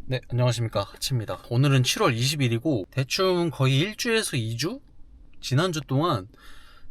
네, 안녕하십니까. 하치입니다. 오늘은 7월 20일이고 대충 거의 1주에서 2주? 지난주 동안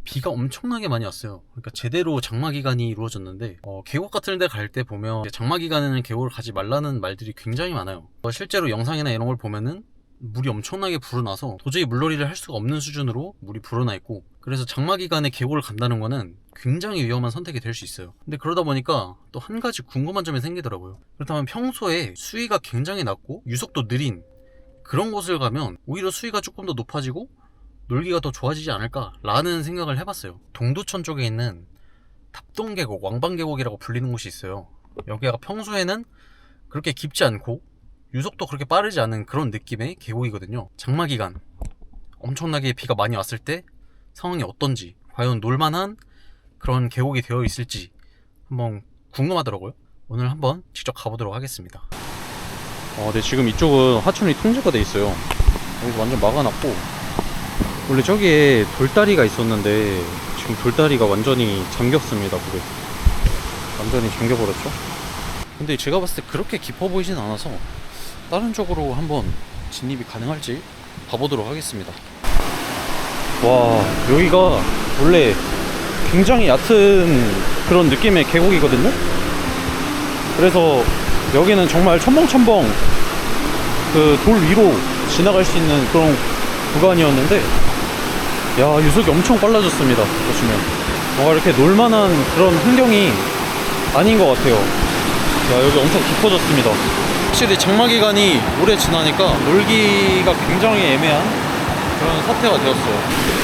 비가 엄청나게 많이 왔어요. 그러니까 제대로 장마 기간이 이루어졌는데 계곡 같은 데 갈 때 보면 장마 기간에는 계곡을 가지 말라는 말들이 굉장히 많아요. 실제로 영상이나 이런 걸 보면은 물이 엄청나게 불어나서 도저히 물놀이를 할 수가 없는 수준으로 물이 불어나 있고, 그래서 장마 기간에 계곡을 간다는 거는 굉장히 위험한 선택이 될 수 있어요. 근데 그러다 보니까 또 한 가지 궁금한 점이 생기더라고요. 그렇다면 평소에 수위가 굉장히 낮고 유속도 느린 그런 곳을 가면 오히려 수위가 조금 더 높아지고 놀기가 더 좋아지지 않을까 라는 생각을 해봤어요. 동두천 쪽에 있는 답동계곡, 왕방계곡이라고 불리는 곳이 있어요. 여기가 평소에는 그렇게 깊지 않고 유속도 그렇게 빠르지 않은 그런 느낌의 계곡이거든요. 장마 기간 엄청나게 비가 많이 왔을 때 상황이 어떤지, 과연 놀만한 그런 계곡이 되어 있을지 한번 궁금하더라고요. 오늘 한번 직접 가보도록 하겠습니다. 네, 지금 이쪽은 하천이 통제가 돼 있어요. 여기서 완전 막아놨고, 원래 저기에 돌다리가 있었는데 지금 돌다리가 완전히 잠겼습니다. 물에 완전히 잠겨버렸죠. 근데 제가 봤을 때 그렇게 깊어 보이진 않아서 다른 쪽으로 한번 진입이 가능할지 봐보도록 하겠습니다. 와, 여기가 원래 굉장히 얕은 그런 느낌의 계곡이거든요. 그래서 여기는 정말 첨벙첨벙 그 돌 위로 지나갈 수 있는 그런 구간이었는데, 야, 유속이 엄청 빨라졌습니다. 보시면 뭔가 이렇게 놀만한 그런 환경이 아닌 것 같아요. 야, 여기 엄청 깊어졌습니다. 확실히 장마 기간이 오래 지나니까 놀기가 굉장히 애매한 그런 사태가 되었어요.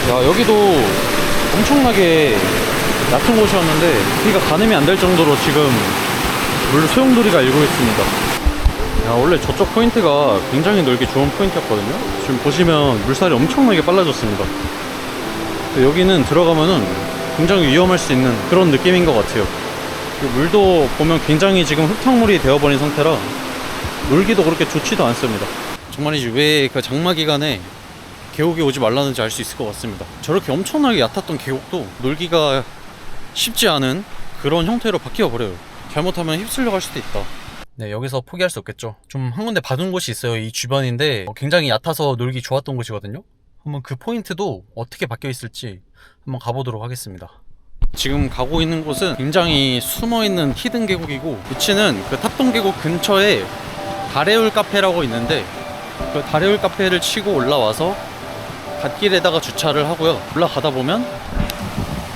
야, 여기도 엄청나게 얕은 곳이었는데 비가 가늠이 안 될 정도로 지금 물 소용돌이가 일고 있습니다. 야, 원래 저쪽 포인트가 굉장히 놀기 좋은 포인트였거든요. 지금 보시면 물살이 엄청나게 빨라졌습니다. 여기는 들어가면은 굉장히 위험할 수 있는 그런 느낌인 것 같아요. 물도 보면 굉장히 지금 흙탕물이 되어버린 상태라 놀기도 그렇게 좋지도 않습니다. 정말이지 왜 그 장마 기간에 계곡에 오지 말라는지 알 수 있을 것 같습니다. 저렇게 엄청나게 얕았던 계곡도 놀기가 쉽지 않은 그런 형태로 바뀌어 버려요. 잘못하면 휩쓸려 갈 수도 있다. 네, 여기서 포기할 수 없겠죠. 좀 한 군데 봐둔 곳이 있어요. 이 주변인데 굉장히 얕아서 놀기 좋았던 곳이거든요. 한번 그 포인트도 어떻게 바뀌어 있을지 한번 가보도록 하겠습니다. 지금 가고 있는 곳은 굉장히 숨어있는 히든 계곡이고, 위치는 그 탑동계곡 근처에 다래울 카페라고 있는데, 그 다래울 카페를 치고 올라와서 갓길에다가 주차를 하고요. 올라가다 보면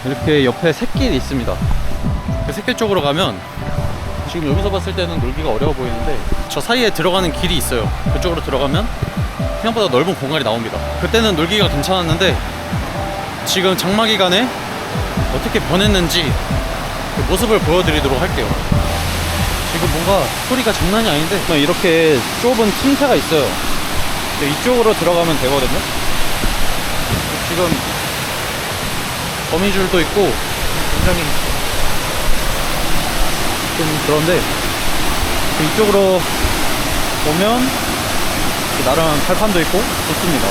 이렇게 옆에 샛길이 있습니다. 그 샛길 쪽으로 가면 지금 여기서 봤을 때는 놀기가 어려워 보이는데 저 사이에 들어가는 길이 있어요. 그쪽으로 들어가면 생각보다 넓은 공간이 나옵니다. 그때는 놀기가 괜찮았는데 지금 장마 기간에 어떻게 변했는지 그 모습을 보여드리도록 할게요. 지금 뭔가 소리가 장난이 아닌데 이렇게 좁은 틈새가 있어요. 이쪽으로 들어가면 되거든요. 지금 거미줄도 있고 굉장히 좀 그런데 이쪽으로 보면 나름 발판도 있고 좋습니다.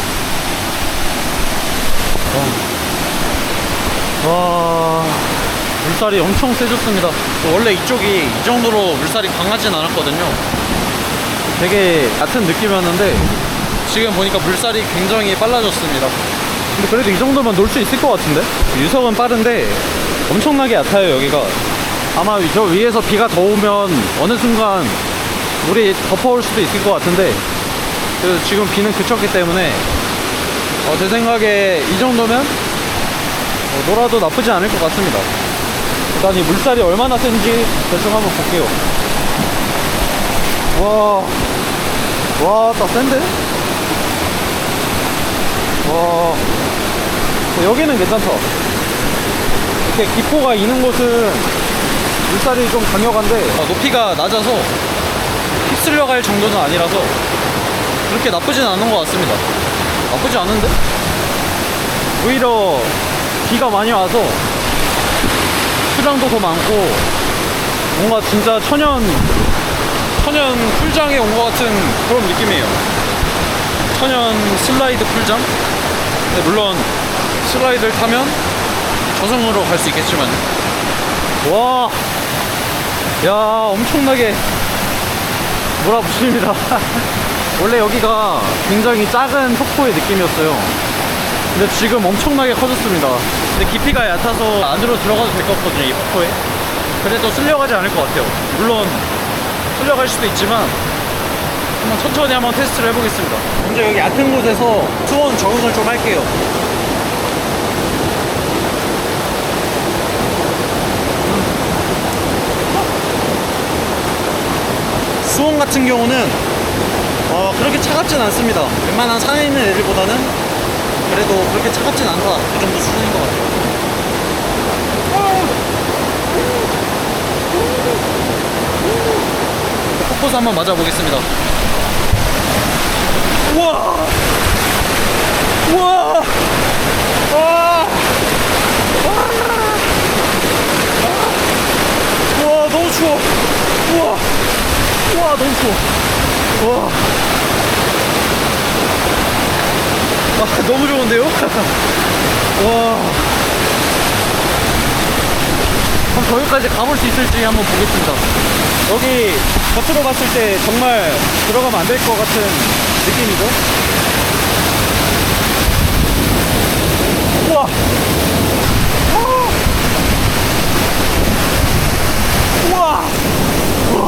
와, 물살이 엄청 세졌습니다. 원래 이쪽이 이 정도로 물살이 강하진 않았거든요. 되게 얕은 느낌이었는데 지금 보니까 물살이 굉장히 빨라졌습니다. 근데 그래도 이 정도면 놀 수 있을 것 같은데? 유속은 빠른데 엄청나게 얕아요. 여기가 아마 저 위에서 비가 더 오면 어느 순간 물이 덮어올 수도 있을 것 같은데, 그래서 지금 비는 그쳤기 때문에 제 생각에 이 정도면 놀아도 나쁘지 않을 것 같습니다. 일단 이 물살이 얼마나 센지 대충 한번 볼게요. 와, 딱 센데? 와, 여기는 괜찮다. 이렇게 기포가 있는 곳은 물살이 좀 강력한데 높이가 낮아서 휩쓸려 갈 정도는 아니라서 그렇게 나쁘진 않은 것 같습니다. 나쁘지 않은데? 오히려 비가 많이 와서 수량도 더 많고 뭔가 진짜 천연 풀장에 온 것 같은 그런 느낌이에요. 천연 슬라이드 풀장? 근데 물론 슬라이드를 타면 저승으로 갈 수 있겠지만, 와, 야, 엄청나게 몰아붙입니다. 원래 여기가 굉장히 작은 폭포의 느낌이었어요. 근데 지금 엄청나게 커졌습니다. 근데 깊이가 얕아서 안으로 들어가도 될 것 같거든요, 이 폭포에. 그래도 쓸려가지 않을 것 같아요. 물론 쓸려갈 수도 있지만 한번 천천히 한번 테스트를 해보겠습니다. 먼저 여기 얕은 곳에서 수온 적응을 좀 할게요. 수온 같은 경우는 그렇게 차갑진 않습니다. 웬만한 산에 있는 애들보다는 그래도 그렇게 차갑진 않다. 그 정도 수준인 것 같아요. 폭포수 한번 맞아보겠습니다. 우와! 우와! 아! 우와, 너무 추워. 우와! 우와, 너무 추워. 우와. 아, 너무 좋은데요? 와. 그럼 저기까지 가볼 수 있을지 한번 보겠습니다. 여기 겉으로 봤을 때 정말 들어가면 안 될 것 같은 느낌이죠? 우와! 우와! 우와!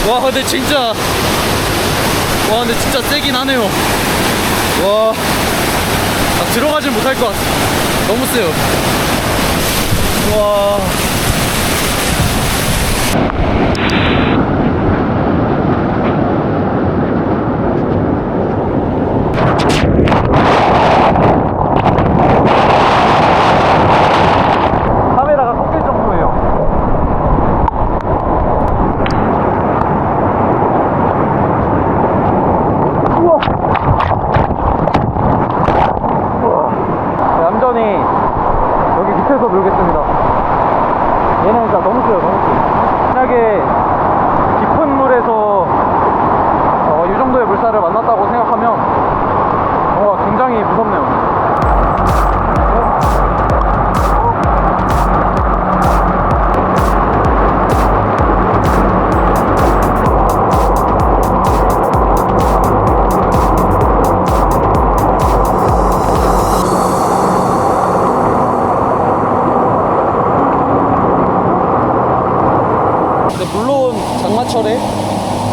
와, 근데 진짜 세긴 하네요. 와, 들어가진 못할 것 같아. 너무 세요. 와. 카메라가 꺾일 정도예요. 얌전히 여기 밑에서 놀겠습니다. 얘는 진짜 너무 세요, 너무 세. 만약에 깊은 물에서 이 정도의 물살을 만났다고 생각하면 굉장히 무섭네요. 물론 장마철에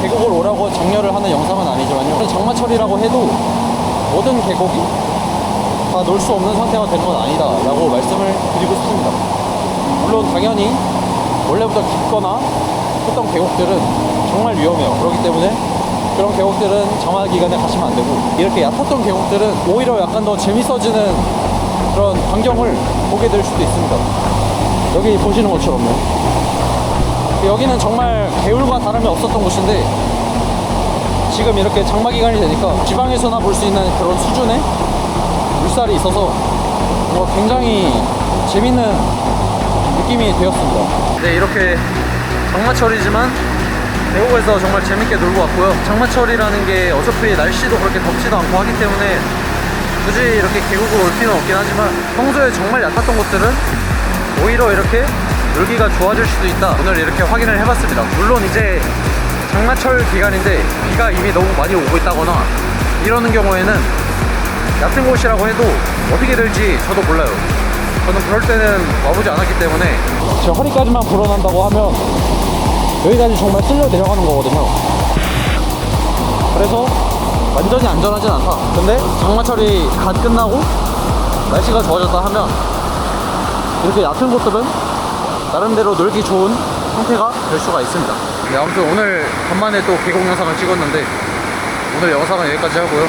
계곡을 오라고 장려를 하는 영상은 아니지만요, 장마철이라고 해도 모든 계곡이 다 놀 수 없는 상태가 되는 건 아니다 라고 말씀을 드리고 싶습니다. 물론 당연히 원래부터 깊거나 했던 계곡들은 정말 위험해요. 그렇기 때문에 그런 계곡들은 장마 기간에 가시면 안 되고, 이렇게 얕았던 계곡들은 오히려 약간 더 재밌어지는 그런 광경을 보게 될 수도 있습니다. 여기 보시는 것처럼요. 여기는 정말 개울과 다름이 없었던 곳인데 지금 이렇게 장마 기간이 되니까 지방에서나 볼 수 있는 그런 수준의 물살이 있어서 굉장히 재밌는 느낌이 되었습니다. 네, 이렇게 장마철이지만 계곡에서 정말 재밌게 놀고 왔고요. 장마철이라는 게 어차피 날씨도 그렇게 덥지도 않고 하기 때문에 굳이 이렇게 계곡을 올 필요는 없긴 하지만 평소에 정말 얕았던 곳들은 오히려 이렇게 놀기가 좋아질 수도 있다. 오늘 이렇게 확인을 해봤습니다. 물론 이제 장마철 기간인데 비가 이미 너무 많이 오고 있다거나 이러는 경우에는 얕은 곳이라고 해도 어떻게 될지 저도 몰라요. 저는 그럴 때는 와보지 않았기 때문에. 제 허리까지만 불어난다고 하면 여기까지 정말 쓸려 내려가는 거거든요. 그래서 완전히 안전하진 않다. 근데 장마철이 갓 끝나고 날씨가 좋아졌다 하면 이렇게 얕은 곳들은 나름대로 놀기 좋은 상태가 될 수가 있습니다. 네, 아무튼 오늘 간만에 또 계곡 영상을 찍었는데 오늘 영상은 여기까지 하고요.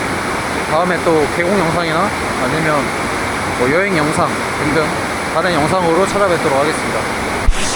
다음에 또 계곡 영상이나 아니면 여행 영상 등등 다른 영상으로 찾아뵙도록 하겠습니다.